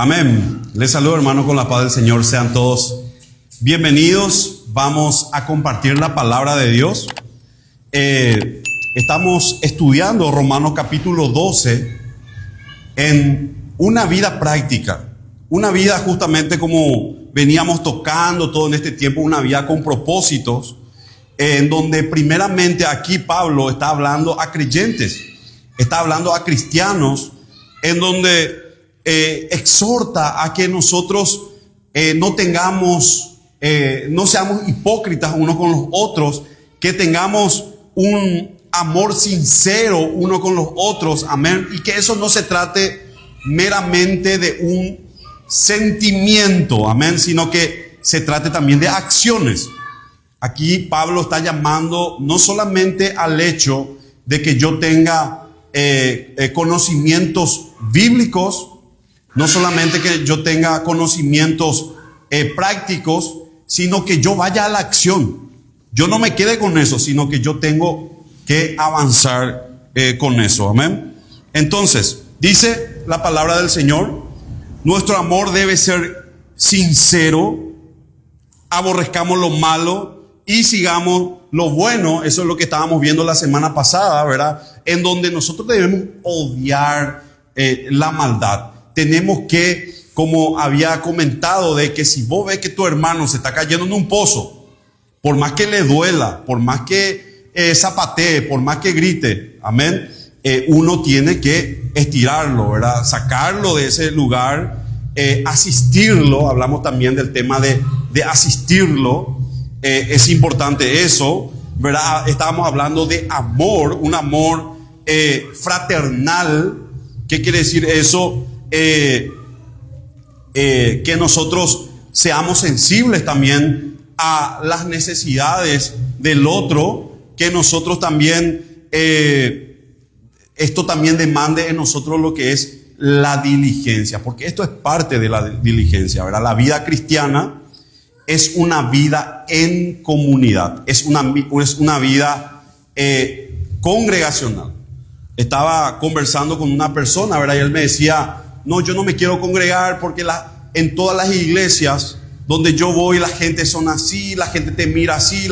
Amén. Les saludo, hermano, con la paz del Señor. Sean todos bienvenidos. Vamos a compartir la palabra de Dios. Estamos estudiando Romanos capítulo 12 en una vida práctica. Una vida justamente como veníamos tocando todo en este tiempo, una vida con propósitos, en donde primeramente aquí Pablo está hablando a creyentes, está hablando a cristianos, en donde exhorta a que nosotros no seamos hipócritas unos con los otros, que tengamos un amor sincero uno con los otros, amén, y que eso no se trate meramente de un sentimiento, amén, sino que se trate también de acciones. Aquí Pablo está llamando no solamente al hecho de que yo tenga conocimientos bíblicos, no solamente que yo tenga conocimientos prácticos, sino que yo vaya a la acción. Yo no me quede con eso, sino que yo tengo que avanzar con eso. Amén. Entonces, dice la palabra del Señor, nuestro amor debe ser sincero, aborrezcamos lo malo y sigamos lo bueno. Eso es lo que estábamos viendo la semana pasada, ¿verdad? En donde nosotros debemos odiar la maldad. Tenemos que, como había comentado, de que si vos ves que tu hermano se está cayendo en un pozo, por más que le duela, por más que zapatee, por más que grite, amén, uno tiene que estirarlo, ¿verdad? Sacarlo de ese lugar, asistirlo. Hablamos también del tema de asistirlo. Es importante eso, ¿verdad? Estábamos hablando de amor, un amor fraternal. ¿Qué quiere decir eso? Que nosotros seamos sensibles también a las necesidades del otro, que nosotros también, esto también demande en nosotros lo que es la diligencia, porque esto es parte de la diligencia, ¿verdad? La vida cristiana es una vida en comunidad, es una vida congregacional. Estaba conversando con una persona, ¿verdad? Y él me decía, no, yo no me quiero congregar porque en todas las iglesias donde yo voy la gente son así, la gente te mira así,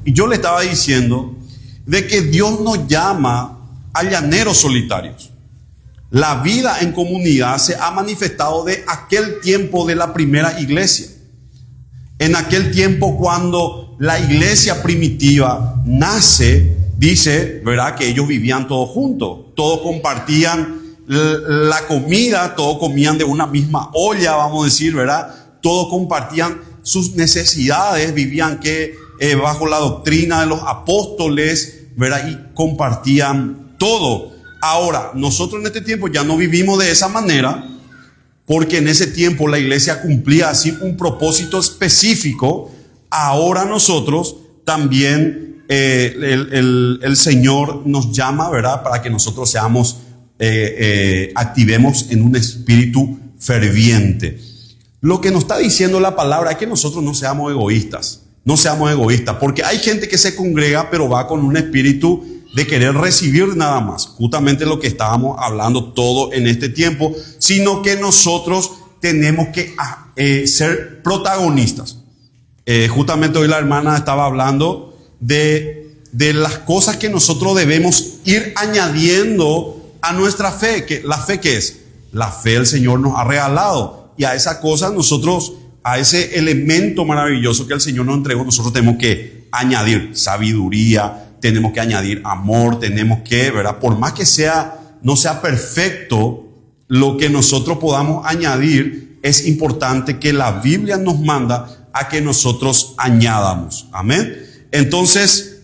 Y yo le estaba diciendo de que Dios nos llama a llaneros solitarios. La vida en comunidad se ha manifestado de aquel tiempo de la primera iglesia. En aquel tiempo cuando la iglesia primitiva nace, dice, ¿verdad?, que ellos vivían todos juntos, todos compartían la comida, todos comían de una misma olla, vamos a decir, ¿verdad? Todos compartían sus necesidades, vivían bajo la doctrina de los apóstoles, ¿verdad? Y compartían todo. Ahora, nosotros en este tiempo ya no vivimos de esa manera, porque en ese tiempo la iglesia cumplía así un propósito específico. Ahora nosotros también, el Señor nos llama, ¿verdad?, para que nosotros seamos activemos en un espíritu ferviente. Lo que nos está diciendo la palabra es que nosotros no seamos egoístas, porque hay gente que se congrega pero va con un espíritu de querer recibir nada más, justamente lo que estábamos hablando todo en este tiempo, sino que nosotros tenemos que ser protagonistas. Justamente hoy la hermana estaba hablando de las cosas que nosotros debemos ir añadiendo a nuestra fe. Que la fe, ¿qué es? La fe el Señor nos ha regalado, y a esa cosa nosotros, a ese elemento maravilloso que el Señor nos entregó, nosotros tenemos que añadir sabiduría, tenemos que añadir amor, tenemos que, ¿verdad?, por más que no sea perfecto lo que nosotros podamos añadir, es importante que la Biblia nos manda a que nosotros añadamos. Amén. Entonces,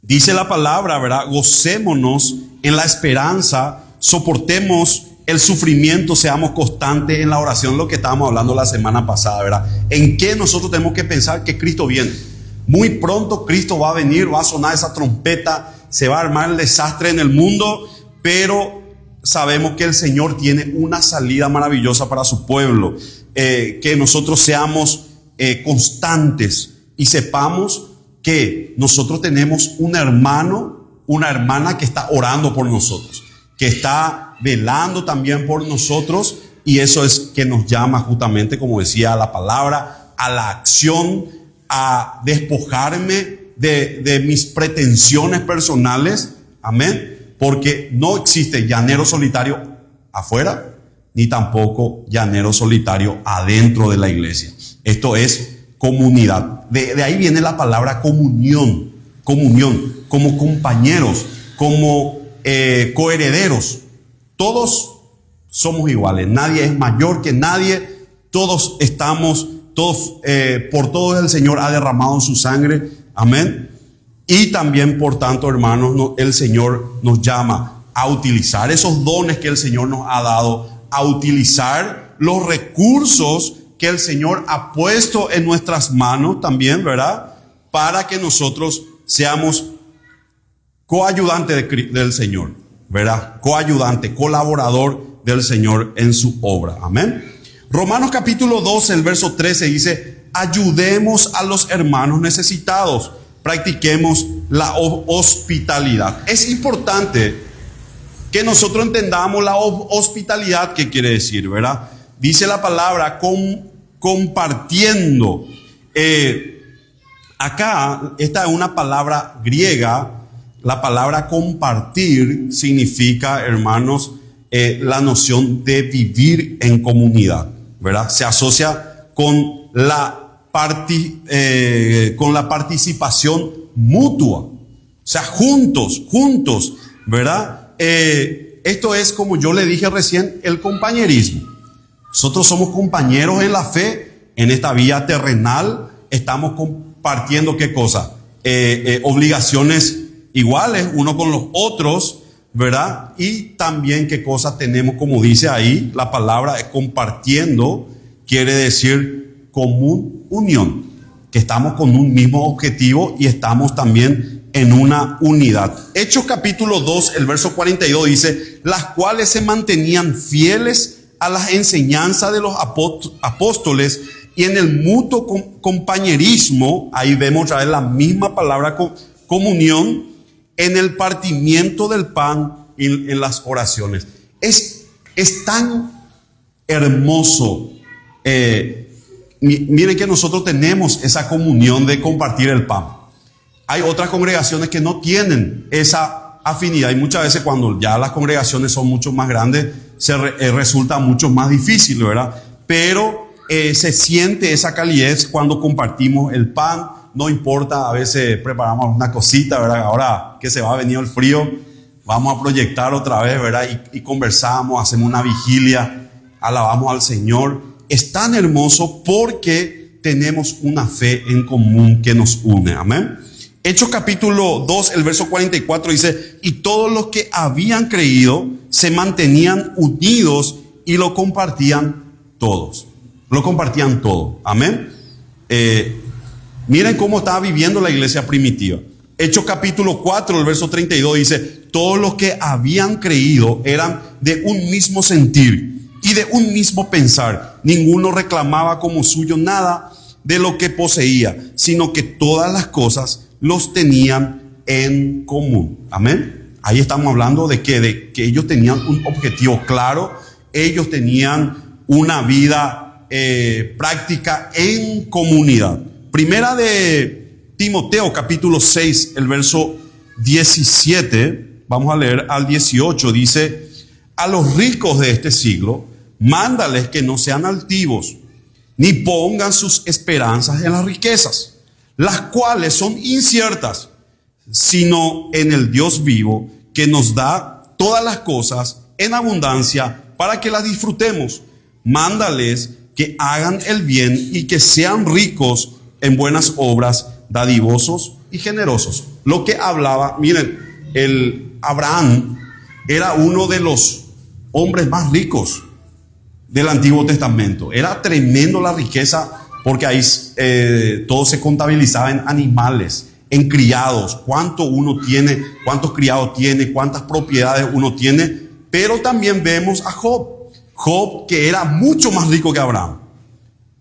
dice la palabra, ¿verdad?, gocémonos en la esperanza, soportemos el sufrimiento, seamos constantes en la oración, lo que estábamos hablando la semana pasada, ¿verdad? En qué nosotros tenemos que pensar que Cristo viene. Muy pronto Cristo va a venir, va a sonar esa trompeta, se va a armar el desastre en el mundo, pero sabemos que el Señor tiene una salida maravillosa para su pueblo. Que nosotros seamos constantes y sepamos que nosotros tenemos un hermano, una hermana que está orando por nosotros, que está velando también por nosotros, y eso es que nos llama justamente, como decía la palabra, a la acción, a despojarme de mis pretensiones personales, amén, porque no existe llanero solitario afuera, ni tampoco llanero solitario adentro de la iglesia. Esto es comunidad. De ahí viene la palabra comunión, como compañeros, como coherederos. Todos somos iguales, nadie es mayor que nadie, todos estamos, por todos el Señor ha derramado su sangre, amén. Y también, por tanto, hermanos, el Señor nos llama a utilizar esos dones que el Señor nos ha dado, a utilizar los recursos que el Señor ha puesto en nuestras manos también, ¿verdad? Para que nosotros seamos coayudante del Señor, ¿verdad? Coayudante, colaborador del Señor en su obra. Amén. Romanos capítulo 12, el verso 13 dice: ayudemos a los hermanos necesitados, practiquemos la hospitalidad. Es importante que nosotros entendamos la hospitalidad, ¿qué quiere decir, verdad? Dice la palabra compartiendo. Acá, esta es una palabra griega. La palabra compartir significa, hermanos, la noción de vivir en comunidad, ¿verdad? Se asocia con la participación mutua, o sea, juntos, ¿verdad? Esto es, como yo le dije recién, el compañerismo. Nosotros somos compañeros en la fe, en esta vía terrenal, estamos compartiendo, ¿qué cosa? Obligaciones iguales uno con los otros, ¿verdad? Y también qué cosa tenemos, como dice ahí la palabra, compartiendo, quiere decir común unión, que estamos con un mismo objetivo y estamos también en una unidad. Hechos capítulo 2, el verso 42 dice: las cuales se mantenían fieles a las enseñanzas de los apóstoles y en el mutuo compañerismo, ahí vemos otra vez la misma palabra comunión, en el partimiento del pan y en las oraciones. Es tan hermoso. Miren que nosotros tenemos esa comunión de compartir el pan. Hay otras congregaciones que no tienen esa afinidad, y muchas veces cuando ya las congregaciones son mucho más grandes resulta mucho más difícil, ¿verdad? Pero se siente esa calidez cuando compartimos el pan. No importa, a veces preparamos una cosita, ¿verdad? Ahora que se va a venir el frío, vamos a proyectar otra vez, ¿verdad? Y conversamos, hacemos una vigilia, alabamos al Señor. Es tan hermoso porque tenemos una fe en común que nos une. Amén. Hechos capítulo 2, el verso 44 dice: y todos los que habían creído se mantenían unidos y lo compartían todos. Lo compartían todo. Amén. Miren cómo estaba viviendo la iglesia primitiva. Hechos capítulo 4, el verso 32 dice: todos los que habían creído eran de un mismo sentir y de un mismo pensar. Ninguno reclamaba como suyo nada de lo que poseía, sino que todas las cosas los tenían en común. Amén. Ahí estamos hablando de que ellos tenían un objetivo claro, ellos tenían una vida práctica en comunidad. Primera de Timoteo capítulo 6, el verso 17, vamos a leer al 18, dice: a los ricos de este siglo, mándales que no sean altivos, ni pongan sus esperanzas en las riquezas, las cuales son inciertas, sino en el Dios vivo, que nos da todas las cosas en abundancia para que las disfrutemos. Mándales que hagan el bien y que sean ricos en buenas obras, dadivosos y generosos. Lo que hablaba, miren, Abraham era uno de los hombres más ricos del Antiguo Testamento. Era tremendo la riqueza, porque ahí todo se contabilizaba en animales, en criados, cuánto uno tiene, cuántos criados tiene, cuántas propiedades uno tiene. Pero también vemos a Job, que era mucho más rico que Abraham.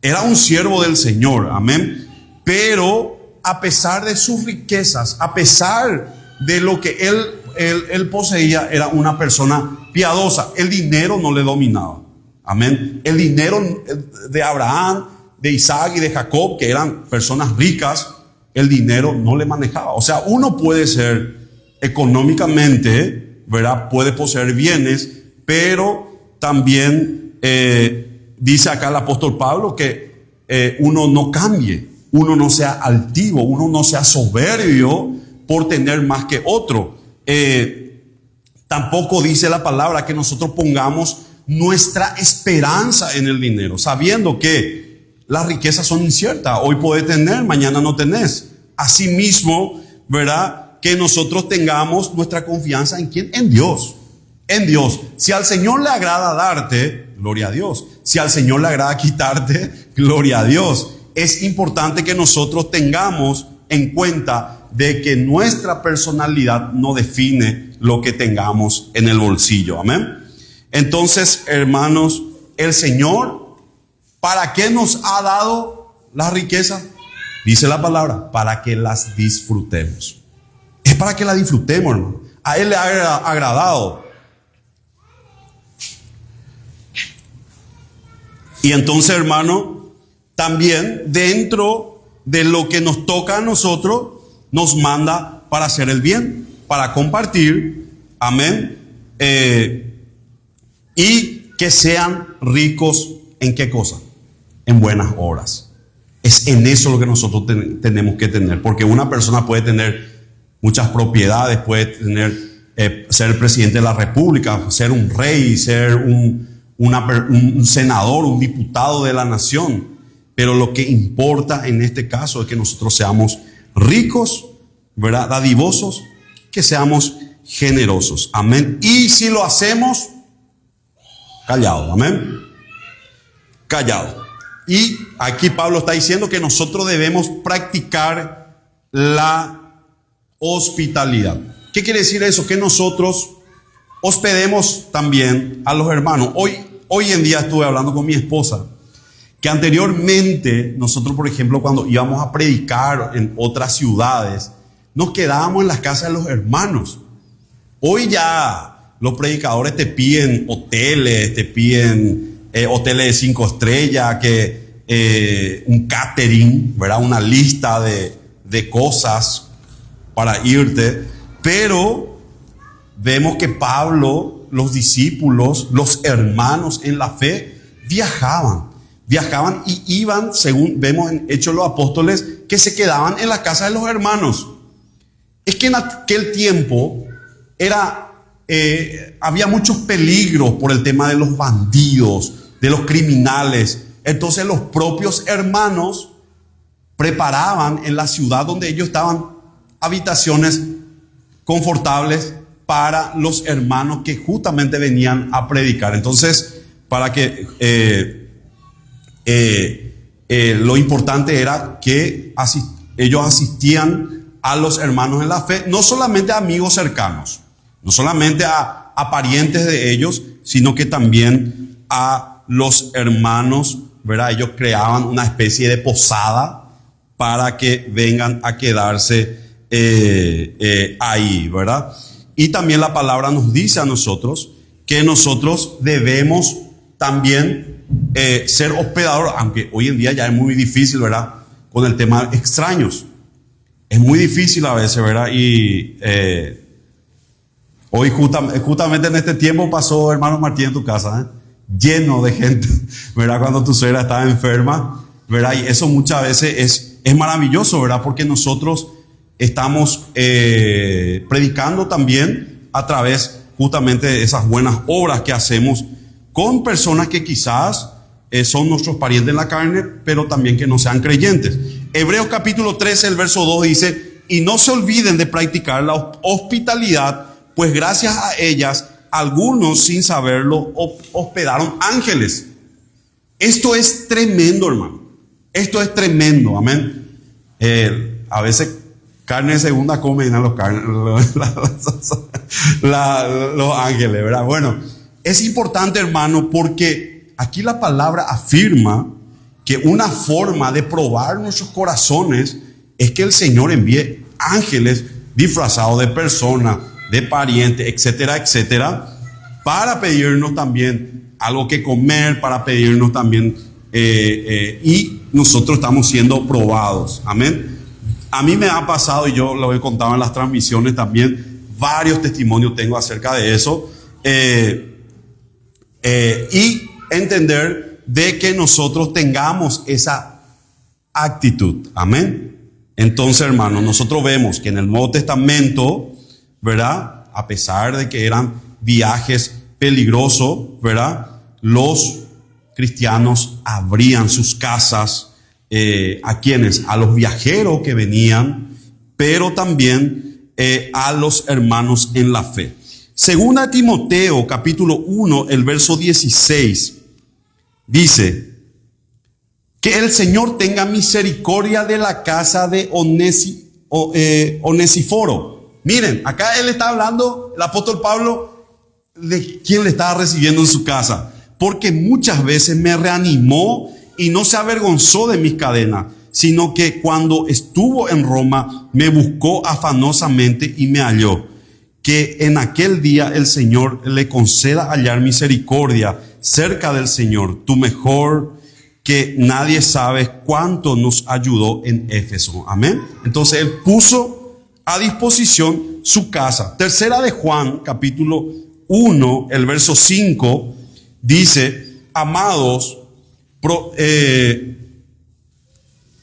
Era un siervo del Señor, amén. Pero a pesar de sus riquezas, a pesar de lo que él él poseía era una persona piadosa. El dinero no le dominaba. Amén. El dinero de Abraham, de Isaac y de Jacob, que eran personas ricas, el dinero no le manejaba. O sea, uno puede ser económicamente, ¿verdad? Puede poseer bienes, pero también dice acá el apóstol Pablo que uno no cambie, uno no sea altivo, uno no sea soberbio por tener más que otro. Tampoco dice la palabra que nosotros pongamos nuestra esperanza en el dinero, sabiendo que las riquezas son inciertas. Hoy podés tener, mañana no tenés. Asimismo, ¿verdad? Que nosotros tengamos nuestra confianza en ¿quién? En Dios. En Dios. Si al Señor le agrada darte, gloria a Dios. Si al Señor le agrada quitarte, gloria a Dios. Es importante que nosotros tengamos en cuenta de que nuestra personalidad no define lo que tengamos en el bolsillo. Amén. Entonces, hermanos, el Señor, ¿para qué nos ha dado la riqueza? Dice la palabra, para que las disfrutemos. Es para que las disfrutemos, hermano. A Él le ha agradado. Y entonces, hermano, también dentro de lo que nos toca a nosotros, nos manda para hacer el bien, para compartir. Amén. Y que sean ricos ¿en qué cosa? En buenas obras. Es en eso lo que nosotros tenemos que tener. Porque una persona puede tener muchas propiedades, puede tener, ser presidente de la república, ser un rey, ser un senador, un diputado de la nación. Pero lo que importa en este caso es que nosotros seamos ricos, ¿verdad? Dadivosos, que seamos generosos. Amén. Y si lo hacemos, callado. Amén. Callado. Y aquí Pablo está diciendo que nosotros debemos practicar la hospitalidad. ¿Qué quiere decir eso? Que nosotros hospedemos también a los hermanos. Hoy en día estuve hablando con mi esposa que anteriormente nosotros, por ejemplo, cuando íbamos a predicar en otras ciudades, nos quedábamos en las casas de los hermanos. Hoy ya los predicadores te piden hoteles, hoteles de 5 estrellas, un catering, ¿verdad? Una lista de cosas para irte. Pero vemos que Pablo, los discípulos, los hermanos en la fe, viajaban y iban, según vemos en Hechos de los Apóstoles, que se quedaban en la casa de los hermanos. Es que en aquel tiempo había muchos peligros por el tema de los bandidos, de los criminales. Entonces los propios hermanos preparaban en la ciudad donde ellos estaban habitaciones confortables para los hermanos que justamente venían a predicar. Entonces, para que lo importante era que ellos asistían a los hermanos en la fe, no solamente a amigos cercanos, no solamente a parientes de ellos, sino que también a los hermanos, ¿verdad? Ellos creaban una especie de posada para que vengan a quedarse ahí, ¿verdad? Y también la palabra nos dice a nosotros que nosotros debemos también ser hospedadores, aunque hoy en día ya es muy difícil, ¿verdad? Con el tema de extraños. Es muy difícil a veces, ¿verdad? Y hoy justamente en este tiempo pasó, hermano Martín, en tu casa, lleno de gente, ¿verdad? Cuando tu suegra estaba enferma, ¿verdad? Y eso muchas veces es maravilloso, ¿verdad? Porque nosotros estamos predicando también a través justamente de esas buenas obras que hacemos con personas que quizás son nuestros parientes en la carne, pero también que no sean creyentes. Hebreos capítulo 13, el verso 2 dice: y no se olviden de practicar la hospitalidad, pues gracias a ellas algunos, sin saberlo, hospedaron ángeles. Esto es tremendo, hermano. Esto es tremendo, amén. A veces carne de segunda comen a los ángeles, ¿verdad? Bueno, es importante, hermano, porque aquí la palabra afirma que una forma de probar nuestros corazones es que el Señor envíe ángeles disfrazados de personas de parientes, etcétera, etcétera, para pedirnos también algo que comer, para pedirnos también, y nosotros estamos siendo probados. Amén. A mí me ha pasado, y yo lo he contado en las transmisiones también, varios testimonios tengo acerca de eso, y entender de que nosotros tengamos esa actitud. Amén. Entonces, hermanos, nosotros vemos que en el Nuevo Testamento, ¿verdad?, a pesar de que eran viajes peligrosos, ¿verdad?, los cristianos abrían sus casas, ¿a quiénes? A los viajeros que venían, pero también a los hermanos en la fe. Segunda Timoteo, capítulo 1, el verso 16, dice: que el Señor tenga misericordia de la casa de Onesíforo. Miren, acá él está hablando, el apóstol Pablo, de quién le estaba recibiendo en su casa. Porque muchas veces me reanimó y no se avergonzó de mis cadenas, sino que cuando estuvo en Roma me buscó afanosamente y me halló. Que en aquel día el Señor le conceda hallar misericordia cerca del Señor, tu mejor, que nadie sabe cuánto nos ayudó en Éfeso. Amén. Entonces él puso a disposición su casa. Tercera de Juan, capítulo 1, el verso 5, dice: amados,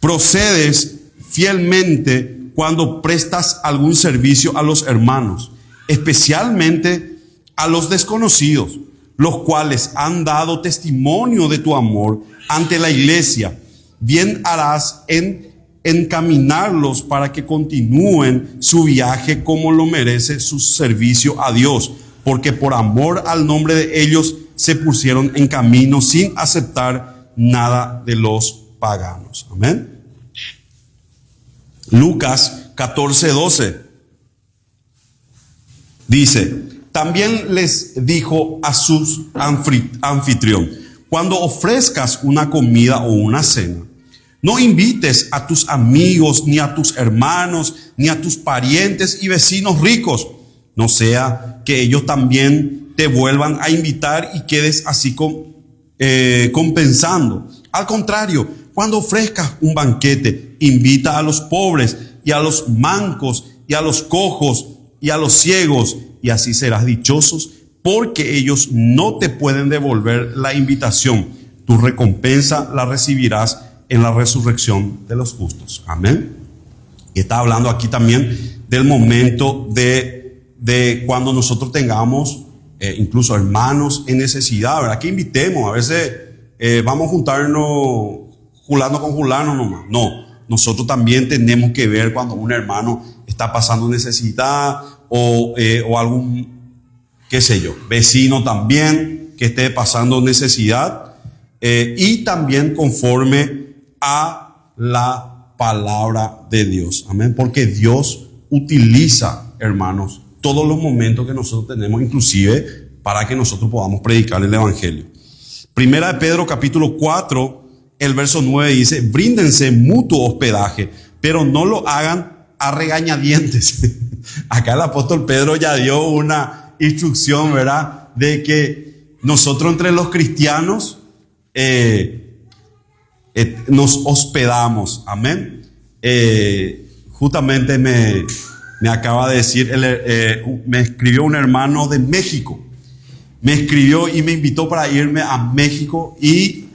procedes fielmente cuando prestas algún servicio a los hermanos, especialmente a los desconocidos, los cuales han dado testimonio de tu amor ante la iglesia. Bien harás en encaminarlos para que continúen su viaje como lo merece su servicio a Dios, porque por amor al nombre de ellos se pusieron en camino sin aceptar nada de los paganos. Amén. Lucas 14:12 dice: también les dijo a sus anfitrión: cuando ofrezcas una comida o una cena, no invites a tus amigos, ni a tus hermanos, ni a tus parientes y vecinos ricos, no sea que ellos también te vuelvan a invitar y quedes así compensando. Al contrario, cuando ofrezcas un banquete, invita a los pobres y a los mancos y a los cojos y a los ciegos, y así serás dichosos, porque ellos no te pueden devolver la invitación. Tu recompensa la recibirás en la resurrección de los justos. Amén. Y está hablando aquí también del momento de cuando nosotros tengamos incluso hermanos en necesidad, ¿verdad? Que invitemos. A veces vamos a juntarnos fulano con fulano nomás. No, nosotros también tenemos que ver cuando un hermano está pasando necesidad o algún, qué sé yo, vecino también que esté pasando necesidad, y también conforme a la palabra de Dios. Amén. Porque Dios utiliza, hermanos, todos los momentos que nosotros tenemos, inclusive para que nosotros podamos predicar el evangelio. Primera de Pedro, capítulo 4, el verso 9 dice: bríndense mutuo hospedaje, pero no lo hagan a regañadientes. Acá el apóstol Pedro ya dio una instrucción, ¿verdad?, de que nosotros entre los cristianos nos hospedamos. Amén. Justamente me acaba de decir, me escribió un hermano de México. Me escribió y me invitó para irme a México y,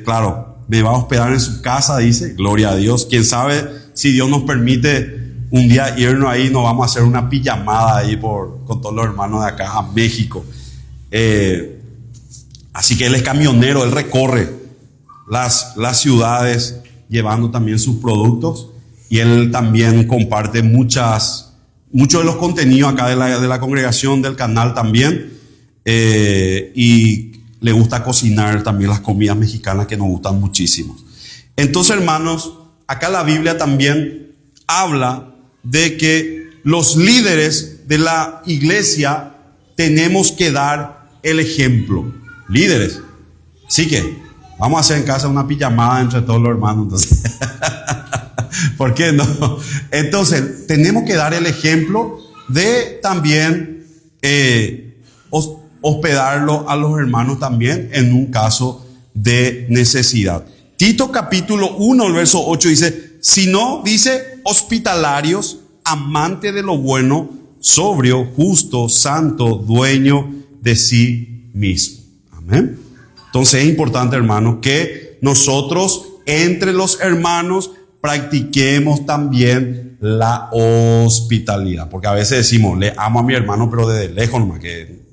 claro, me va a hospedar en su casa, dice. Gloria a Dios. Quién sabe si Dios nos permite un día irnos ahí, nos vamos a hacer una pijamada ahí con todos los hermanos de acá a México. Así que él es camionero, él recorre las ciudades llevando también sus productos, y él también comparte muchos de los contenidos acá de la congregación, del canal también, y le gusta cocinar también las comidas mexicanas que nos gustan muchísimo. Entonces, hermanos, acá la Biblia también habla de que los líderes de la iglesia tenemos que dar el ejemplo. Líderes. Así que vamos a hacer en casa una pijamada entre todos los hermanos. Entonces, ¿por qué no? Entonces, tenemos que dar el ejemplo de también hospedarlo a los hermanos también en un caso de necesidad. Tito capítulo 1, el verso 8 dice, sino, dice, hospitalarios, amante de lo bueno, sobrio, justo, santo, dueño de sí mismo. Amén. Entonces es importante, hermanos, que nosotros entre los hermanos practiquemos también la hospitalidad. Porque a veces decimos, le amo a mi hermano, pero desde lejos nomás, que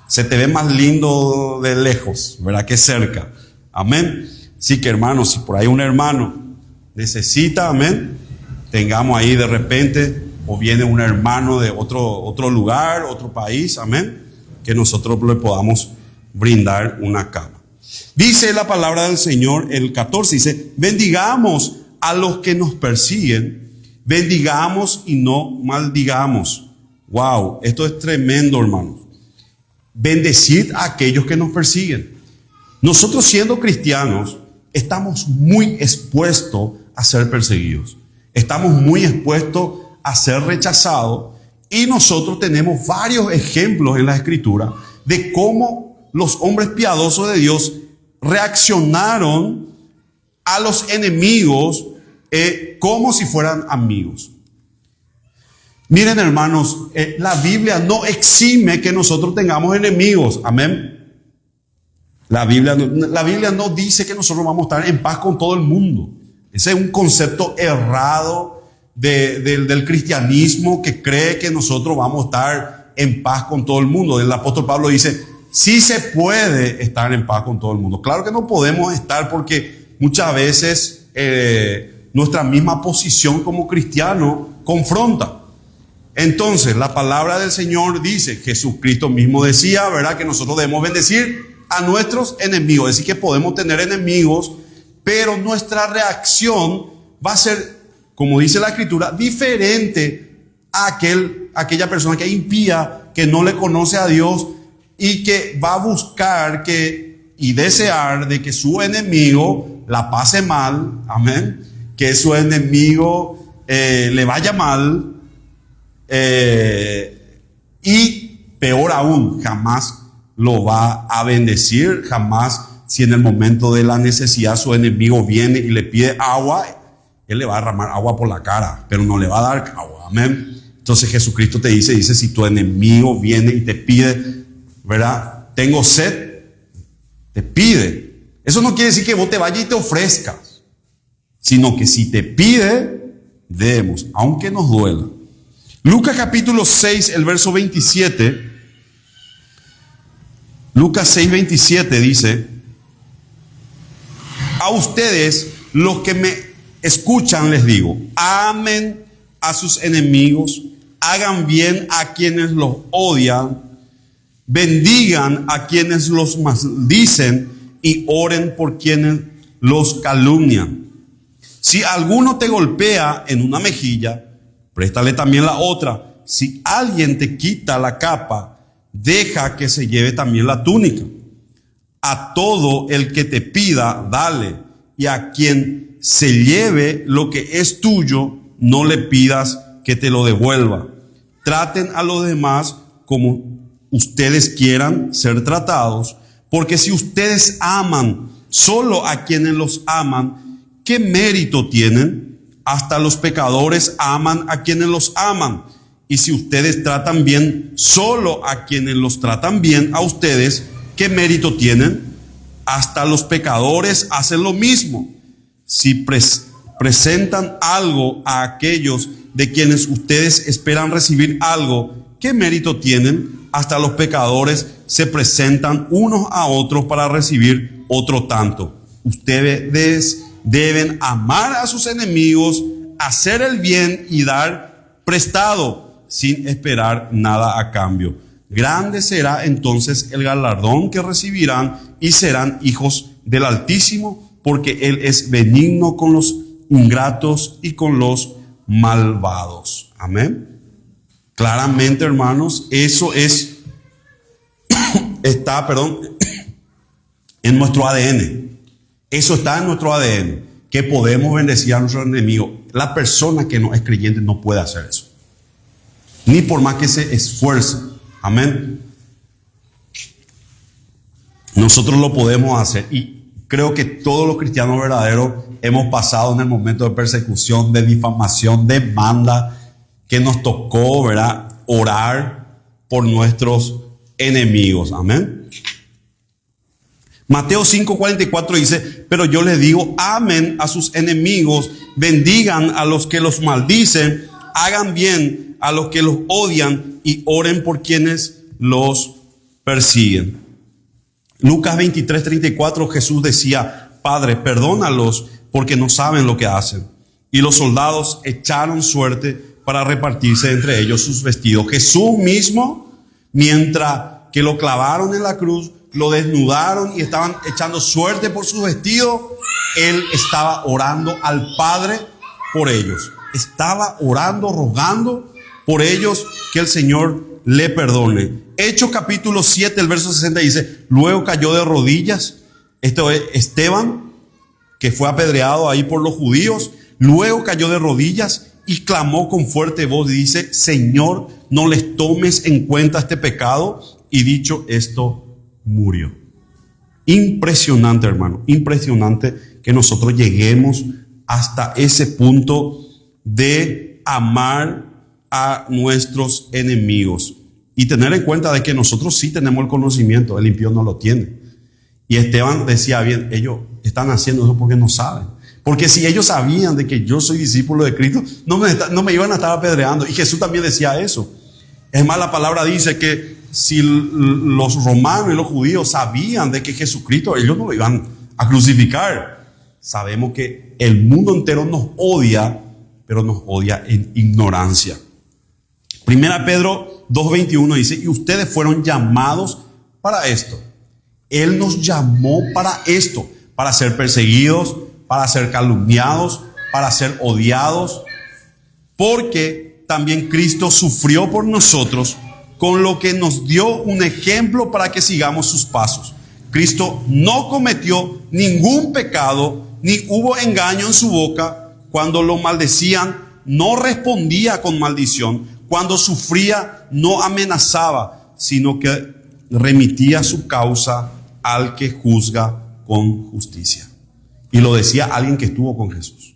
se te ve más lindo de lejos, ¿verdad? Que cerca. Amén. Así que, hermanos, si por ahí un hermano necesita, amén, tengamos ahí de repente, o viene un hermano de otro lugar, otro país, amén, que nosotros le podamos brindar una cama. Dice la palabra del Señor, el 14, dice, bendigamos a los que nos persiguen, bendigamos y no maldigamos. Wow, esto es tremendo, hermanos. Bendecid a aquellos que nos persiguen. Nosotros, siendo cristianos, estamos muy expuestos a ser perseguidos. Estamos muy expuestos a ser rechazados. Y nosotros tenemos varios ejemplos en la Escritura de cómo los hombres piadosos de Dios reaccionaron a los enemigos como si fueran amigos. Miren, hermanos, la Biblia no exime que nosotros tengamos enemigos. Amén. La Biblia no dice que nosotros vamos a estar en paz con todo el mundo. Ese es un concepto errado del cristianismo, que cree que nosotros vamos a estar en paz con todo el mundo. El apóstol Pablo dice, sí se puede estar en paz con todo el mundo. Claro que no podemos estar, porque muchas veces nuestra misma posición como cristiano confronta. Entonces, la palabra del Señor dice, Jesucristo mismo decía, ¿verdad?, que nosotros debemos bendecir a nuestros enemigos. Es decir, que podemos tener enemigos, pero nuestra reacción va a ser, como dice la Escritura, diferente a aquella persona que es impía, que no le conoce a Dios y que va a buscar y desear de que su enemigo la pase mal, amén, que su enemigo le vaya mal, y peor aún, jamás lo va a bendecir. Jamás, si en el momento de la necesidad su enemigo viene y le pide agua, él le va a derramar agua por la cara, pero no le va a dar agua. Amén. Entonces Jesucristo te dice, si tu enemigo viene y te pide, ¿verdad?, tengo sed, te pide. Eso no quiere decir que vos te vayas y te ofrezcas, sino que si te pide, demos, aunque nos duela. Lucas capítulo 6, el verso 27. Lucas 6, 27 dice, a ustedes, los que me escuchan, les digo, amen a sus enemigos, hagan bien a quienes los odian, bendigan a quienes los maldicen y oren por quienes los calumnian. Si alguno te golpea en una mejilla, préstale también la otra. Si alguien te quita la capa, deja que se lleve también la túnica. A todo el que te pida, dale, y a quien se lleve lo que es tuyo, no le pidas que te lo devuelva. Traten a los demás como ustedes quieran ser tratados, porque si ustedes aman solo a quienes los aman, ¿qué mérito tienen? Hasta los pecadores aman a quienes los aman. Y si ustedes tratan bien solo a quienes los tratan bien a ustedes, ¿qué mérito tienen? Hasta los pecadores hacen lo mismo. Si presentan algo a aquellos de quienes ustedes esperan recibir algo, ¿qué mérito tienen? Hasta los pecadores se presentan unos a otros para recibir otro tanto. Ustedes deben amar a sus enemigos, hacer el bien y dar prestado, sin esperar nada a cambio. Grande será entonces el galardón que recibirán y serán hijos del Altísimo, porque Él es benigno con los ingratos y con los malvados. Amén. Claramente, hermanos, eso está en nuestro ADN. Eso está en nuestro ADN, que podemos bendecir a nuestros enemigos. La persona que no es creyente no puede hacer eso. ni por más que se esfuerce. Amén. Nosotros lo podemos hacer, y creo que todos los cristianos verdaderos hemos pasado en el momento de persecución, de difamación, de demanda, que nos tocó, ¿verdad?, orar por nuestros enemigos. Amén. Mateo 5:44 dice: pero yo les digo, amen a sus enemigos, bendigan a los que los maldicen, hagan bien a los que los odian y oren por quienes los persiguen. Lucas 23:34, Jesús decía: Padre, perdónalos porque no saben lo que hacen. Y los soldados echaron suerte para repartirse entre ellos sus vestidos. Jesús mismo, mientras que lo clavaron en la cruz, lo desnudaron y estaban echando suerte por sus vestidos, Él estaba orando al Padre por ellos. Estaba orando, rogando por ellos que el Señor le perdone. Hechos capítulo 7, el verso 60 dice: luego cayó de rodillas. Esto es Esteban, que fue apedreado ahí por los judíos. Luego cayó de rodillas y clamó con fuerte voz y dice: Señor, no les tomes en cuenta este pecado. Y dicho esto, murió. Impresionante, hermano, impresionante que nosotros lleguemos hasta ese punto de amar a nuestros enemigos y tener en cuenta de que nosotros sí tenemos el conocimiento, el impío no lo tiene. Y Esteban decía: bien, ellos están haciendo eso porque no saben. Porque si ellos sabían de que yo soy discípulo de Cristo, no me iban a estar apedreando. Y Jesús también decía eso. Es más, la palabra dice que si los romanos y los judíos sabían de que Jesucristo, ellos no lo iban a crucificar. Sabemos que el mundo entero nos odia, pero nos odia en ignorancia. Primera Pedro 2:21 dice: y ustedes fueron llamados para esto. Él nos llamó para esto, para ser perseguidos, para ser calumniados, para ser odiados, porque también Cristo sufrió por nosotros, con lo que nos dio un ejemplo para que sigamos sus pasos. Cristo no cometió ningún pecado, ni hubo engaño en su boca. Cuando lo maldecían, no respondía con maldición. Cuando sufría, no amenazaba, sino que remitía su causa al que juzga con justicia. Y lo decía alguien que estuvo con Jesús.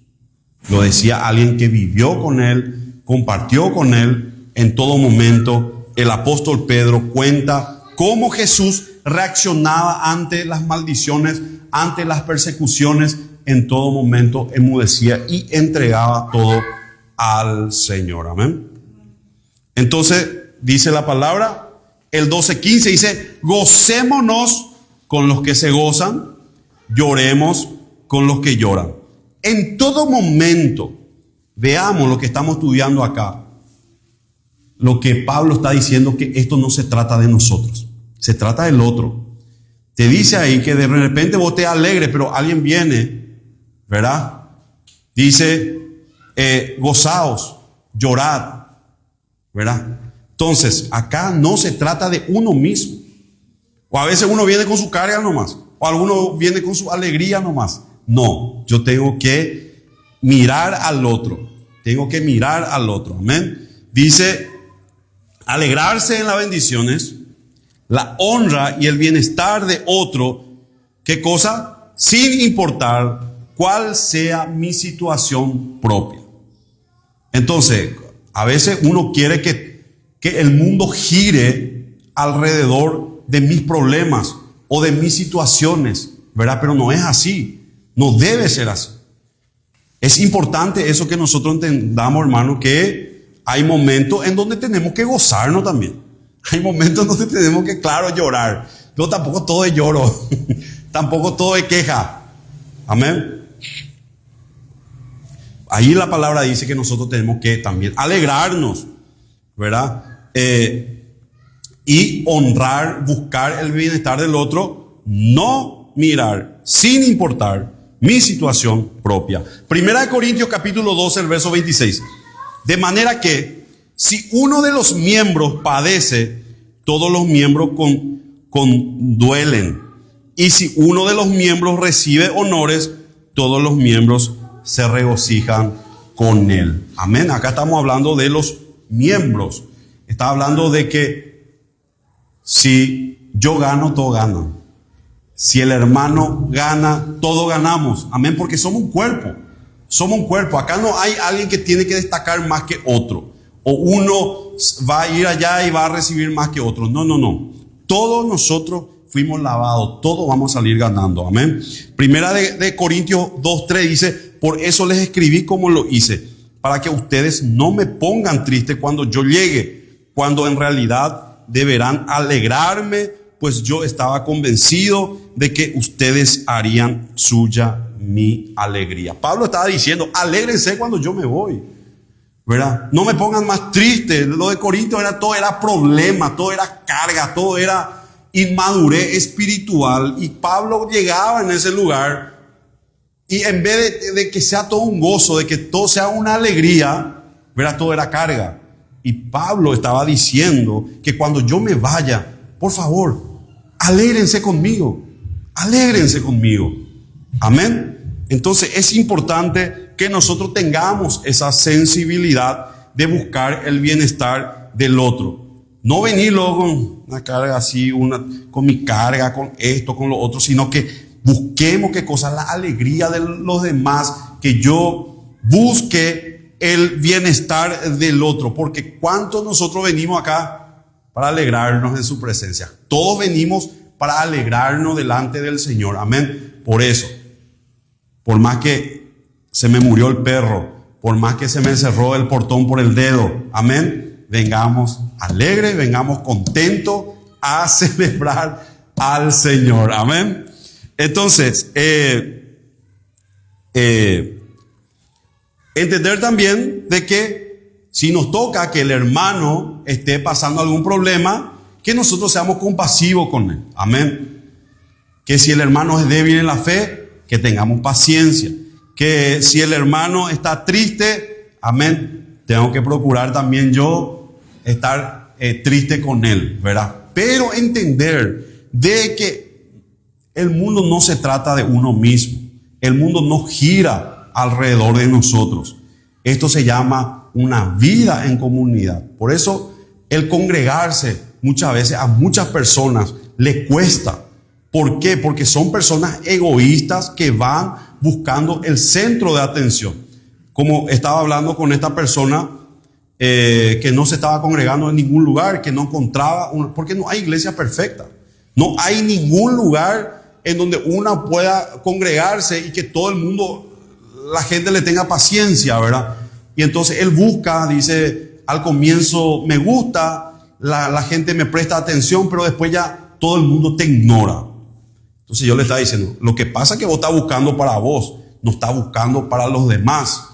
Lo decía alguien que vivió con Él, compartió con Él en todo momento. El apóstol Pedro cuenta cómo Jesús reaccionaba ante las maldiciones, ante las persecuciones. En todo momento enmudecía y entregaba todo al Señor. Amén. Entonces dice la palabra, el 12:15 dice: gocémonos con los que se gozan, lloremos con los que lloran. En todo momento, veamos lo que estamos estudiando acá. Lo que Pablo está diciendo, que esto no se trata de nosotros, se trata del otro. Te dice ahí que de repente vos te alegres, pero alguien viene, ¿verdad? Dice, gozaos, llorad, ¿verdad? Entonces, acá no se trata de uno mismo. O a veces uno viene con su carga nomás, o alguno viene con su alegría nomás. No, yo tengo que mirar al otro. Tengo que mirar al otro. Amén. Dice, alegrarse en las bendiciones, la honra y el bienestar de otro. ¿Qué cosa? Sin importar cuál sea mi situación propia. Entonces, a veces uno quiere que el mundo gire alrededor de mis problemas o de mis situaciones, ¿verdad? Pero no es así. No debe ser así. Es importante eso que nosotros entendamos, hermano, que hay momentos en donde tenemos que gozarnos también. Hay momentos en donde tenemos que, claro, llorar. Pero tampoco todo es lloro. Tampoco todo es queja. Amén. Ahí la palabra dice que nosotros tenemos que también alegrarnos, ¿verdad? Y honrar, buscar el bienestar del otro, no mirar, sin importar mi situación propia. Primera de Corintios capítulo 12, el verso 26. De manera que si uno de los miembros padece, todos los miembros duelen. Y si uno de los miembros recibe honores, todos los miembros se regocijan con él. Amén. Acá estamos hablando de los miembros. Está hablando de que si yo gano, todos ganan. Si el hermano gana, todos ganamos. Amén, porque somos un cuerpo. Somos un cuerpo. Acá no hay alguien que tiene que destacar más que otro. O uno va a ir allá y va a recibir más que otro. No, no, no. Todos nosotros fuimos lavados. Todos vamos a salir ganando. Amén. Primera de Corintios 2:3 dice: por eso les escribí como lo hice, para que ustedes no me pongan triste cuando yo llegue, cuando en realidad deberán alegrarme, pues yo estaba convencido de que ustedes harían suya mi alegría. Pablo estaba diciendo: alégrense cuando yo me voy, ¿verdad? No me pongan más triste. Lo de Corinto todo era problema, todo era carga, todo era inmadurez espiritual. Y Pablo llegaba en ese lugar y en vez de que sea todo un gozo, de que todo sea una alegría, ¿verdad? Todo era carga. Y Pablo estaba diciendo que cuando yo me vaya, por favor, alégrense conmigo. Alégrense conmigo. Amén. Entonces es importante que nosotros tengamos esa sensibilidad de buscar el bienestar del otro. No venir luego con una carga así, con mi carga, con esto, con lo otro, sino que busquemos qué cosa, la alegría de los demás, que yo busque el bienestar del otro. Porque ¿cuántos nosotros venimos acá para alegrarnos en su presencia? Todos venimos para alegrarnos delante del Señor. Amén. Por eso, por más que se me murió el perro, por más que se me cerró el portón por el dedo, amén, vengamos alegres, vengamos contentos a celebrar al Señor. Amén. Entonces, entender también de que si nos toca que el hermano esté pasando algún problema, que nosotros seamos compasivos con él. Amén. Que si el hermano es débil en la fe, que tengamos paciencia. Que si el hermano está triste, amén, tengo que procurar también yo estar triste con él, ¿verdad? Pero entender de que el mundo no se trata de uno mismo. El mundo no gira alrededor de nosotros. Esto se llama una vida en comunidad. Por eso el congregarse muchas veces a muchas personas les cuesta. ¿Por qué? Porque son personas egoístas que van buscando el centro de atención. Como estaba hablando con esta persona que no se estaba congregando en ningún lugar, que no encontraba, porque no hay iglesia perfecta. No hay ningún lugar en donde una pueda congregarse y que todo el mundo, la gente le tenga paciencia, ¿verdad? Y entonces él busca, dice, al comienzo me gusta, la gente me presta atención, pero después ya todo el mundo te ignora. Entonces yo le estaba diciendo, lo que pasa es que vos estás buscando para vos, no estás buscando para los demás.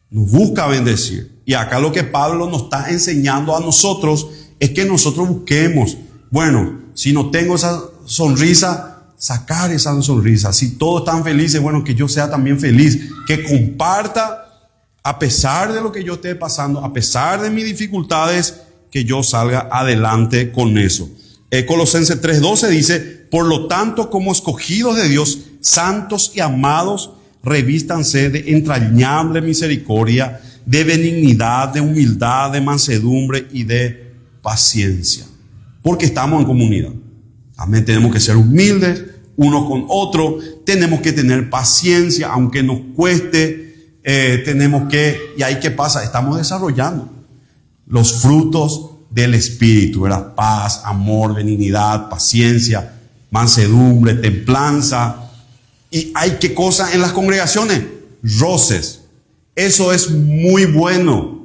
Nos busca bendecir. Y acá lo que Pablo nos está enseñando a nosotros es que nosotros busquemos, bueno, si no tengo esa sonrisa, sacar esa sonrisa. Si todos están felices, bueno, que yo sea también feliz, que comparta a pesar de lo que yo esté pasando, a pesar de mis dificultades, que yo salga adelante con eso. Colosenses 3:12 dice: por lo tanto, como escogidos de Dios, santos y amados, revístanse de entrañable misericordia, de benignidad, de humildad, de mansedumbre y de paciencia. Porque estamos en comunidad. Amén. Tenemos que ser humildes uno con otro. Tenemos que tener paciencia, aunque nos cueste. Tenemos que, y ahí qué pasa, estamos desarrollando los frutos del Espíritu, ¿verdad? Paz, amor, benignidad, paciencia, mansedumbre, templanza. Y hay qué cosa en las congregaciones, roces. Eso es muy bueno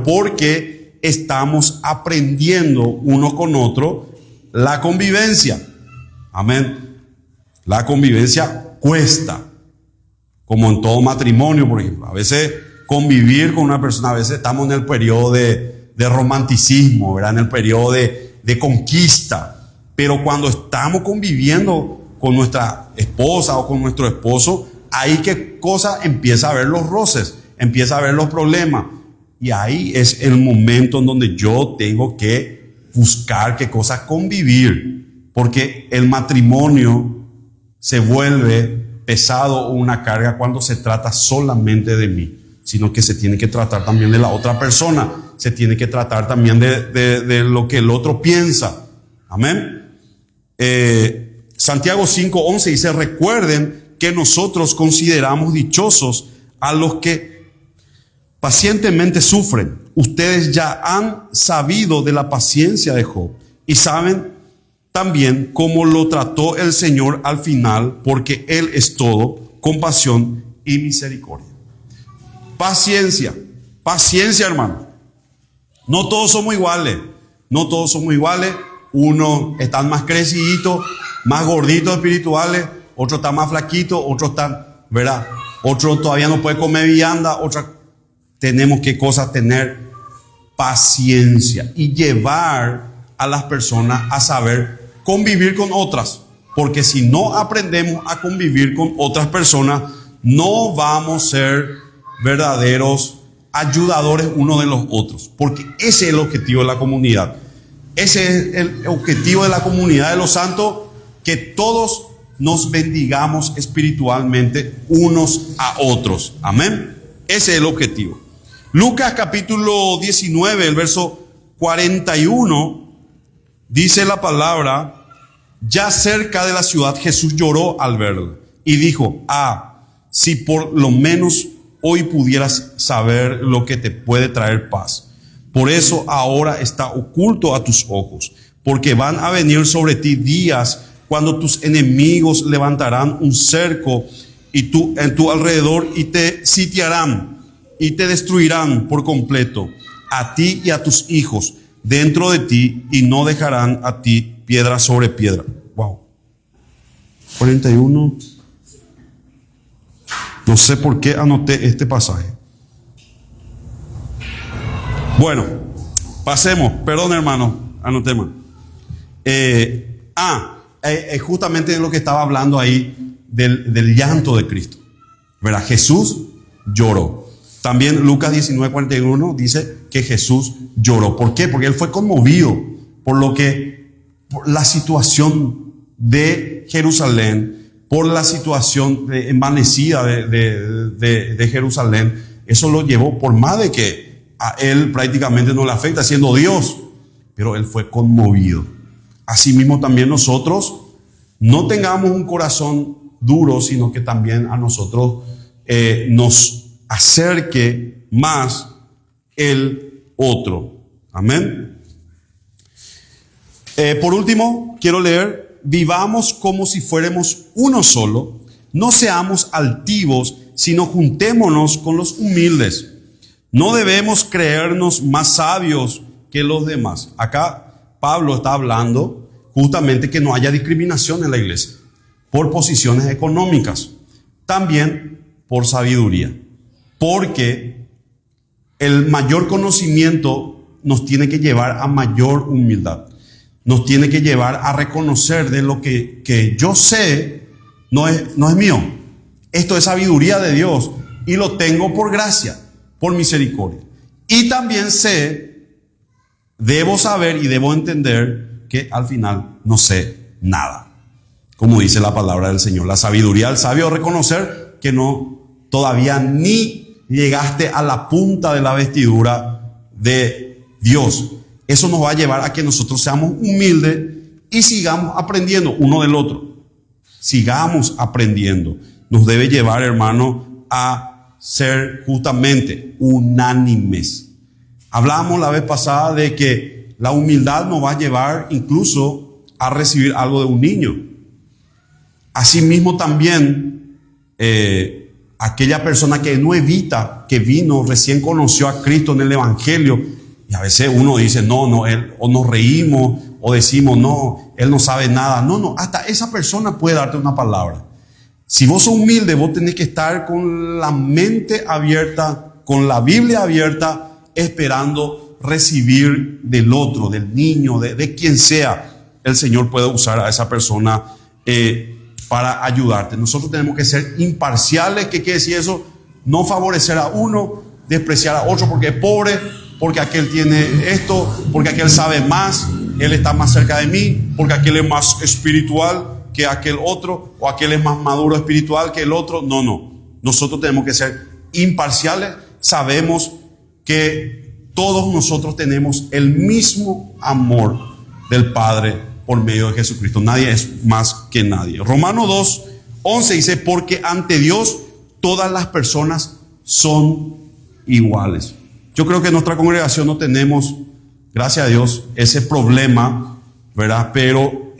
porque estamos aprendiendo uno con otro la convivencia. Amén. La convivencia cuesta, como en todo matrimonio, por ejemplo. A veces convivir con una persona, a veces estamos en el periodo de romanticismo, ¿verdad? En el periodo de conquista. Pero cuando estamos conviviendo con nuestra esposa o con nuestro esposo, ahí qué cosa, empieza a ver los roces, empieza a ver los problemas. Y ahí es el momento en donde yo tengo que buscar qué cosa, convivir. Porque el matrimonio se vuelve pesado o una carga cuando se trata solamente de mí, sino que se tiene que tratar también de la otra persona. se tiene que tratar también de lo que el otro piensa. Amén. Santiago 5:11 dice: recuerden que nosotros consideramos dichosos a los que pacientemente sufren. Ustedes ya han sabido de la paciencia de Job y saben también cómo lo trató el Señor al final, porque Él es todo compasión y misericordia. Paciencia, paciencia, hermano. No todos somos iguales, no todos somos iguales. Unos están más creciditos, más gorditos espirituales, otros están más flaquitos, otros están, ¿verdad? Otros todavía no pueden comer vianda, otros tenemos que cosas tener paciencia y llevar a las personas a saber convivir con otras, porque si no aprendemos a convivir con otras personas, no vamos a ser verdaderos ayudadores unos de los otros, porque ese es el objetivo de la comunidad. Ese es el objetivo de la comunidad de los santos, que todos nos bendigamos espiritualmente unos a otros. Amén. Ese es el objetivo. Lucas capítulo 19, el verso 41, dice la palabra: ya cerca de la ciudad Jesús lloró al verla y dijo: si por lo menos hoy pudieras saber lo que te puede traer paz. Por eso ahora está oculto a tus ojos, porque van a venir sobre ti días cuando tus enemigos levantarán un cerco en tu alrededor y te sitiarán y te destruirán por completo, a ti y a tus hijos dentro de ti, y no dejarán a ti piedra sobre piedra. Wow. 41. No sé por qué anoté este pasaje. Bueno, pasemos. Perdón, hermano, anoté mal. Justamente de lo que estaba hablando ahí, del llanto de Cristo. ¿Verdad? Jesús lloró. También Lucas 19:41 dice que Jesús lloró. ¿Por qué? Porque Él fue conmovido por la situación de Jerusalén, por la situación envanecida de Jerusalén. Eso lo llevó, por más de que a Él prácticamente no le afecta siendo Dios, pero Él fue conmovido. Asimismo también nosotros no tengamos un corazón duro, sino que también a nosotros nos acerque más el otro. Amén. Por último, quiero leer: vivamos como si fuéramos uno solo, no seamos altivos, sino juntémonos con los humildes. No debemos creernos más sabios que los demás. Acá Pablo está hablando justamente que no haya discriminación en la iglesia por posiciones económicas, también por sabiduría, porque el mayor conocimiento nos tiene que llevar a mayor humildad, nos tiene que llevar a reconocer de lo que yo sé no es mío. Esto es sabiduría de Dios y lo tengo por gracia, por misericordia. Y también debo saber y debo entender que al final no sé nada. Como dice la palabra del Señor, la sabiduría del sabio es reconocer que todavía ni llegaste a la punta de la vestidura de Dios. Eso nos va a llevar a que nosotros seamos humildes y sigamos aprendiendo uno del otro. Sigamos aprendiendo. Nos debe llevar, hermano, a ser justamente unánimes. Hablamos la vez pasada de que la humildad nos va a llevar incluso a recibir algo de un niño. Asimismo también aquella persona que no evita, que vino, recién conoció a Cristo en el Evangelio, y a veces uno dice, no, él, o nos reímos, o decimos, no, él no sabe nada. No, hasta esa persona puede darte una palabra. Si vos sos humilde, vos tenés que estar con la mente abierta, con la Biblia abierta, esperando recibir del otro, del niño, de quien sea. El Señor puede usar a esa persona para ayudarte. Nosotros tenemos que ser imparciales. ¿Qué quiere decir eso? No favorecer a uno, despreciar a otro porque es pobre, porque aquel tiene esto, porque aquel sabe más, él está más cerca de mí, porque aquel es más espiritual que aquel otro, o aquel es más maduro espiritual que el otro. No. Nosotros tenemos que ser imparciales. Sabemos que todos nosotros tenemos el mismo amor del Padre por medio de Jesucristo. Nadie es más que nadie. Romanos 2:11 dice, porque ante Dios todas las personas son iguales. Yo creo que en nuestra congregación no tenemos, gracias a Dios, ese problema, ¿verdad? Pero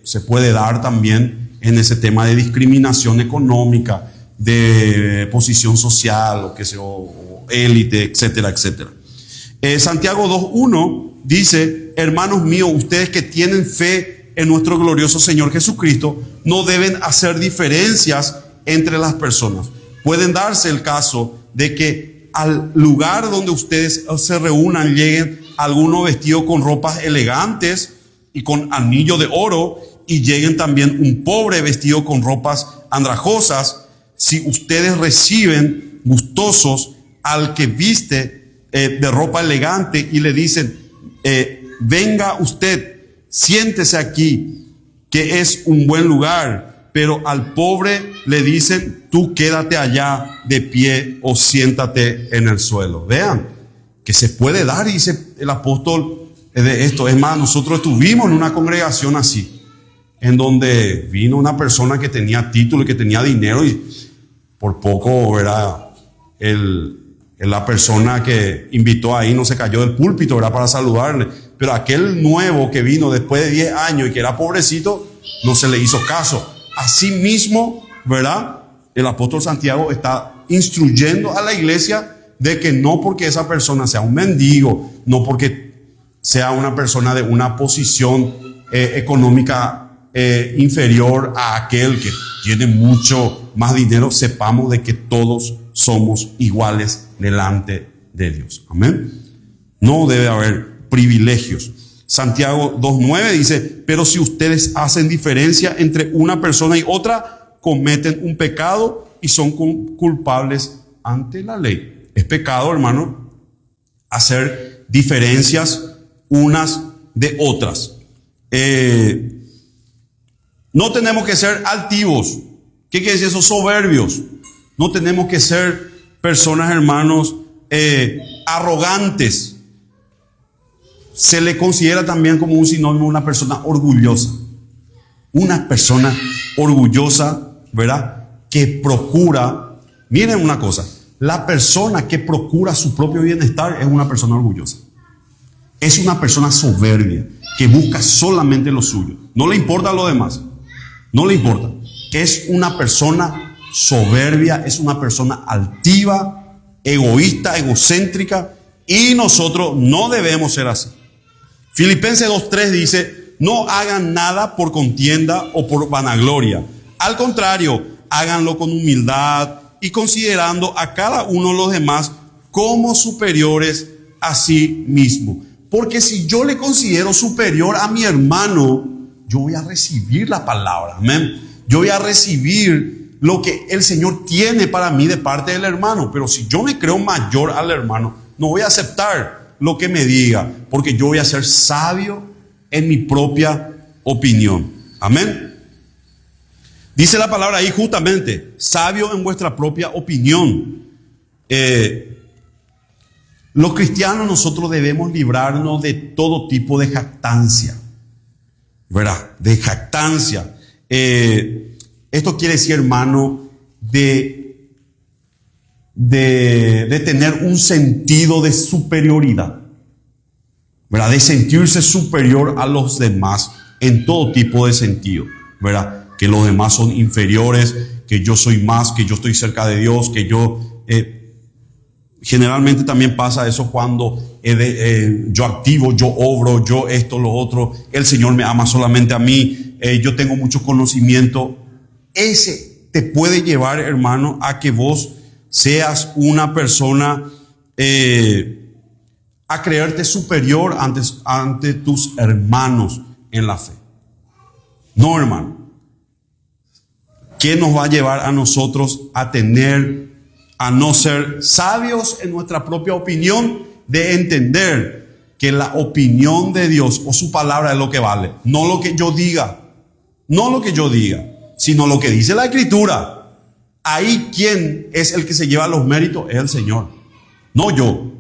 se puede dar también en ese tema de discriminación económica, de posición social, o que sea, o élite, etcétera, etcétera. Santiago 2:1 dice, hermanos míos, ustedes que tienen fe en nuestro glorioso Señor Jesucristo, no deben hacer diferencias entre las personas. Pueden darse el caso de que al lugar donde ustedes se reúnan lleguen algunos vestidos con ropas elegantes y con anillo de oro, y lleguen también un pobre vestido con ropas andrajosas. Si ustedes reciben gustosos al que viste de ropa elegante y le dicen, venga usted, siéntese aquí, que es un buen lugar, pero al pobre le dicen, tú quédate allá de pie o siéntate en el suelo. Vean que se puede dar, dice el apóstol de esto. Es más, nosotros estuvimos en una congregación así, en donde vino una persona que tenía título y que tenía dinero, y por poco, ¿verdad?, la persona que invitó ahí no se cayó del púlpito, ¿verdad?, para saludarle. Pero aquel nuevo que vino después de 10 años y que era pobrecito, no se le hizo caso. Así mismo, ¿verdad?, el apóstol Santiago está instruyendo a la iglesia de que no porque esa persona sea un mendigo, no porque sea una persona de una posición económica inferior a aquel que tiene mucho más dinero, sepamos de que todos somos iguales delante de Dios. Amén. No debe haber privilegios. Santiago 2:9 dice, pero si ustedes hacen diferencia entre una persona y otra, cometen un pecado y son culpables ante la ley. Es pecado, hermano, hacer diferencias unas de otras. No tenemos que ser altivos. ¿Qué quiere decir eso? Soberbios. No tenemos que ser personas, hermanos, arrogantes. Se le considera también como un sinónimo una persona orgullosa. Una persona orgullosa, ¿verdad?, que procura, miren una cosa, la persona que procura su propio bienestar es una persona orgullosa. Es una persona soberbia, que busca solamente lo suyo. No le importa lo demás. No le importa. Es una persona soberbia, es una persona altiva, egoísta, egocéntrica, y nosotros no debemos ser así. Filipenses 2:3 dice, no hagan nada por contienda o por vanagloria. Al contrario, háganlo con humildad y considerando a cada uno de los demás como superiores a sí mismo. Porque si yo le considero superior a mi hermano, yo voy a recibir la palabra. Amén. Yo voy a recibir lo que el Señor tiene para mí de parte del hermano. Pero si yo me creo mayor al hermano, no voy a aceptar lo que me diga, porque yo voy a ser sabio en mi propia opinión. Amén. Dice la palabra ahí justamente, sabio en vuestra propia opinión. Los cristianos, nosotros debemos librarnos de todo tipo de jactancia, ¿verdad? De jactancia. Esto quiere decir, hermano, de tener un sentido de superioridad, ¿verdad? De sentirse superior a los demás en todo tipo de sentido, ¿verdad? Que los demás son inferiores, que yo soy más, que yo estoy cerca de Dios, que yo... Generalmente también pasa eso cuando yo activo, yo obro, yo esto, lo otro. El Señor me ama solamente a mí. Yo tengo mucho conocimiento. Ese te puede llevar, hermano, a que vos seas una persona a creerte superior ante tus hermanos en la fe. No, hermano. ¿Qué nos va a llevar a nosotros a no ser sabios en nuestra propia opinión, de entender que la opinión de Dios o su palabra es lo que vale? No lo que yo diga, sino lo que dice la Escritura. Ahí, ¿quién es el que se lleva los méritos? Es el Señor, no yo.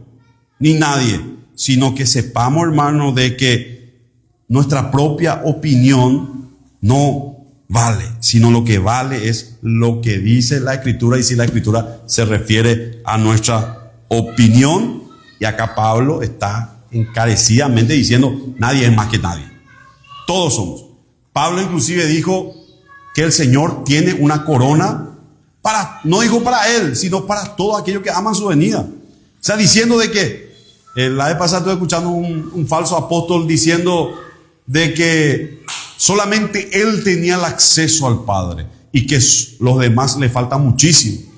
ni nadie, sino que sepamos, hermano, de que nuestra propia opinión no vale, sino lo que vale es lo que dice la Escritura, y si la Escritura se refiere a nuestra opinión, y acá Pablo está encarecidamente diciendo, nadie es más que nadie, todos somos. Pablo inclusive dijo que el Señor tiene una corona no digo para él, sino para todos aquellos que aman su venida. O sea, diciendo de que, la vez pasada estuve escuchando un falso apóstol diciendo de que solamente él tenía el acceso al Padre y que los demás le falta muchísimo,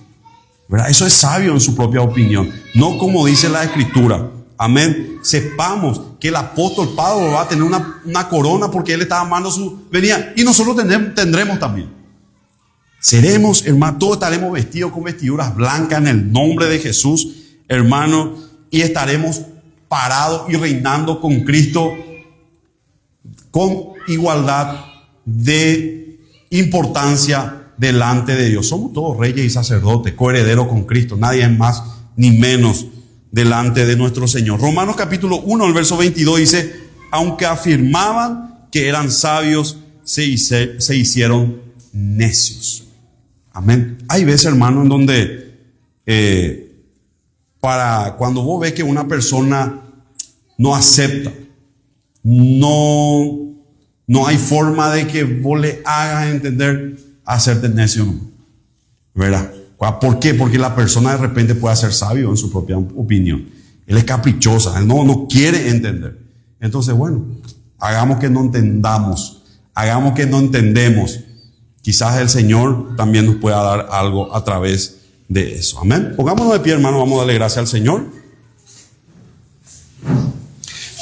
¿verdad? Eso es sabio en su propia opinión, no como dice la Escritura. Amén. Sepamos que el apóstol Pablo va a tener una corona porque él está amando su venida, y nosotros tendremos también. Seremos, hermano, todos estaremos vestidos con vestiduras blancas en el nombre de Jesús, hermano, y estaremos parados y reinando con Cristo con igualdad de importancia delante de Dios. Somos todos reyes y sacerdotes, coherederos con Cristo, nadie es más ni menos delante de nuestro Señor. Romanos capítulo 1, el verso 22 dice, aunque afirmaban que eran sabios, se hicieron necios. Amén. Hay veces, hermano, en donde cuando vos ves que una persona no acepta, no hay forma de que vos le hagas entender, hacerte necio, ¿no? ¿Verdad? ¿Por qué? Porque la persona de repente puede ser sabio en su propia opinión. Él es caprichosa, él no quiere entender. Entonces, bueno, hagamos que no entendamos, hagamos que no entendemos. Quizás el Señor también nos pueda dar algo a través de eso. Amén. Pongámonos de pie, hermano, vamos a darle gracias al Señor.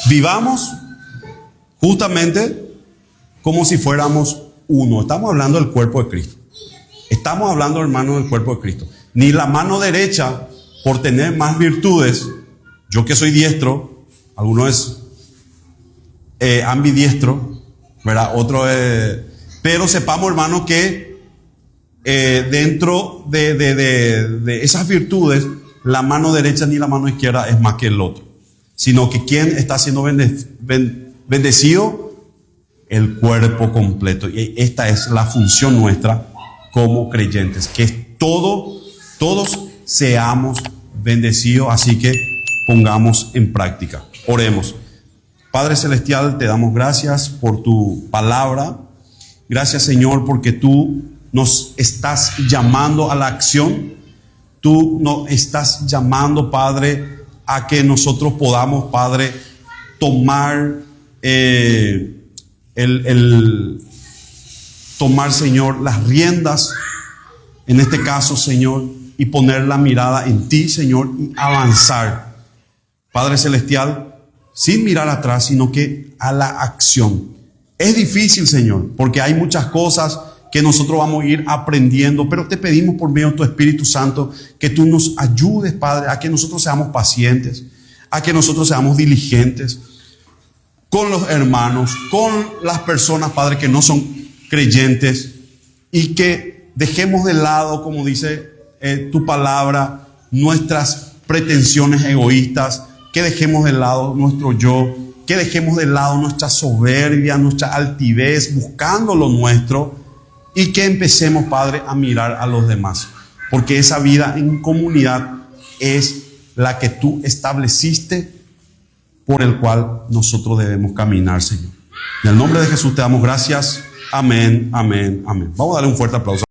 Vivamos justamente como si fuéramos uno. Estamos hablando del cuerpo de Cristo. Estamos hablando, hermano, del cuerpo de Cristo. Ni la mano derecha, por tener más virtudes, yo que soy diestro, alguno es ambidiestro, ¿verdad? Otro es... Pero sepamos, hermano, que dentro de esas virtudes, la mano derecha ni la mano izquierda es más que el otro. Sino que quien está siendo bendecido, el cuerpo completo. Y esta es la función nuestra como creyentes, que todos seamos bendecidos. Así que pongamos en práctica. Oremos. Padre Celestial, te damos gracias por tu palabra. Gracias, Señor, porque tú nos estás llamando a la acción. Tú nos estás llamando, Padre, a que nosotros podamos, Padre, tomar tomar, Señor, las riendas, en este caso, Señor, y poner la mirada en ti, Señor, y avanzar, Padre Celestial, sin mirar atrás, sino que a la acción. Es difícil, Señor, porque hay muchas cosas que nosotros vamos a ir aprendiendo, pero te pedimos por medio de tu Espíritu Santo que tú nos ayudes, Padre, a que nosotros seamos pacientes, a que nosotros seamos diligentes con los hermanos, con las personas, Padre, que no son creyentes, y que dejemos de lado, como dice tu palabra, nuestras pretensiones egoístas, que dejemos de lado nuestro yo, que dejemos de lado nuestra soberbia, nuestra altivez, buscando lo nuestro, y que empecemos, Padre, a mirar a los demás, porque esa vida en comunidad es la que tú estableciste, por el cual nosotros debemos caminar, Señor. En el nombre de Jesús te damos gracias. Amén, amén, amén. Vamos a darle un fuerte aplauso.